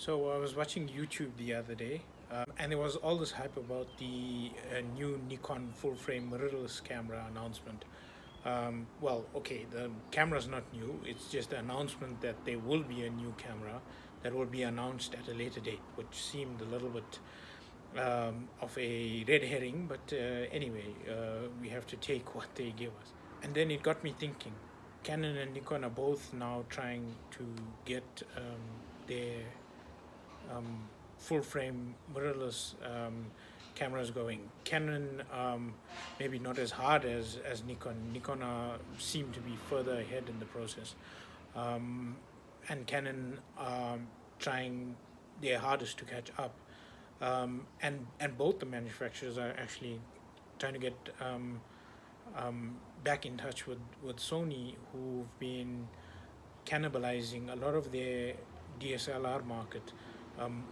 So I was watching YouTube the other day, and there was all this hype about the new Nikon full-frame mirrorless camera announcement. Okay, the camera's not new. It's just the announcement that there will be a new camera that will be announced at a later date, which seemed a little bit of a red herring. But anyway, we have to take what they give us. And then it got me thinking. Canon and Nikon are both now trying to get their full frame mirrorless cameras going. Canon maybe not as hard as Nikon. Nikon seem to be further ahead in the process, and Canon trying their hardest to catch up, and both the manufacturers are actually trying to get back in touch with Sony, who've been cannibalizing a lot of their DSLR market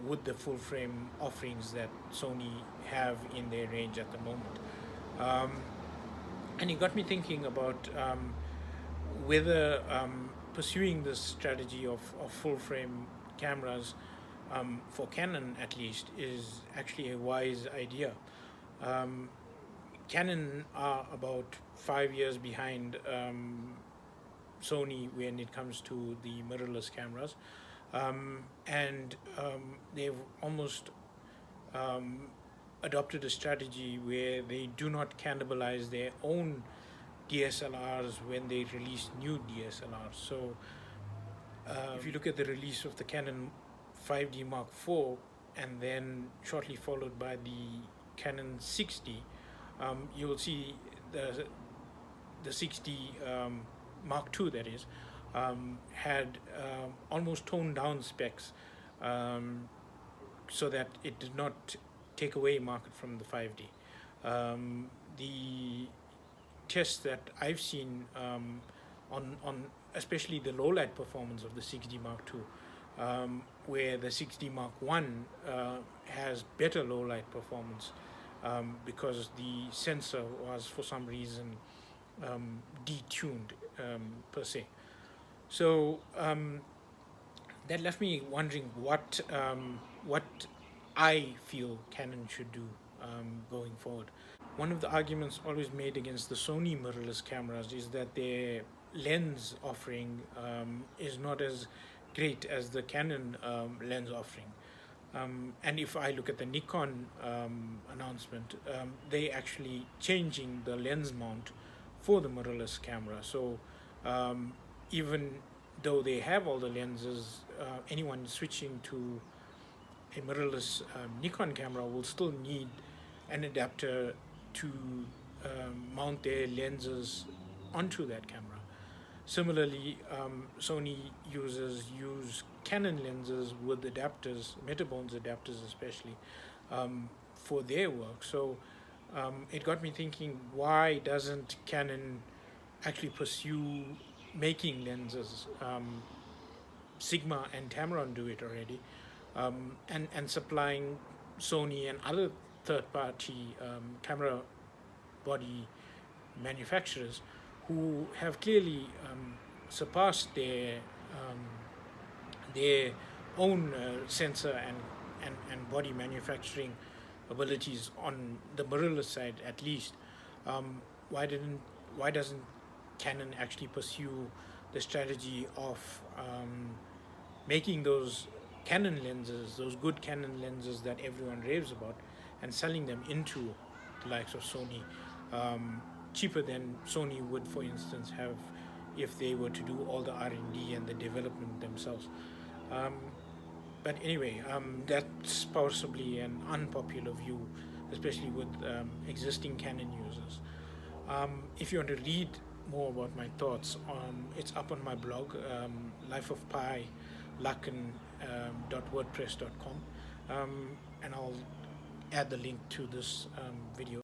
with the full frame offerings that Sony have in their range at the moment. And it got me thinking about whether pursuing this strategy of full frame cameras for Canon at least is actually a wise idea. Canon are about 5 years behind Sony when it comes to the mirrorless cameras, and they've almost adopted a strategy where they do not cannibalize their own DSLRs when they release new DSLRs. So if you look at the release of the Canon 5D Mark IV and then shortly followed by the Canon 6D, you will see the 60 Mark II, that is, had almost toned down specs so that it did not take away market from the 5D. The tests that I've seen on especially the low light performance of the 6D Mark II, where the 6D Mark I has better low light performance because the sensor was for some reason detuned per se. So that left me wondering what I feel Canon should do going forward. One of the arguments always made against the Sony mirrorless cameras is that their lens offering is not as great as the Canon lens offering. And if I look at the Nikon announcement, they actually changing the lens mount for the mirrorless camera. So even though they have all the lenses, anyone switching to a mirrorless Nikon camera will still need an adapter to mount their lenses onto that camera. Similarly, Sony users use Canon lenses with adapters, Metabones adapters especially, for their work. So it got me thinking, why doesn't Canon actually pursue making lenses? Sigma and Tamron do it already, and supplying Sony and other third-party camera body manufacturers who have clearly surpassed their own sensor and body manufacturing abilities on the mirrorless side at least. Why doesn't Canon actually pursue the strategy of making those Canon lenses, those good Canon lenses that everyone raves about, and selling them into the likes of Sony, cheaper than Sony would, for instance, have if they were to do all the R&D and the development themselves. But anyway, that's possibly an unpopular view, especially with existing Canon users. If you want to read more about my thoughts, it's up on my blog, lifeofpi.wordpress.com, and I'll add the link to this video.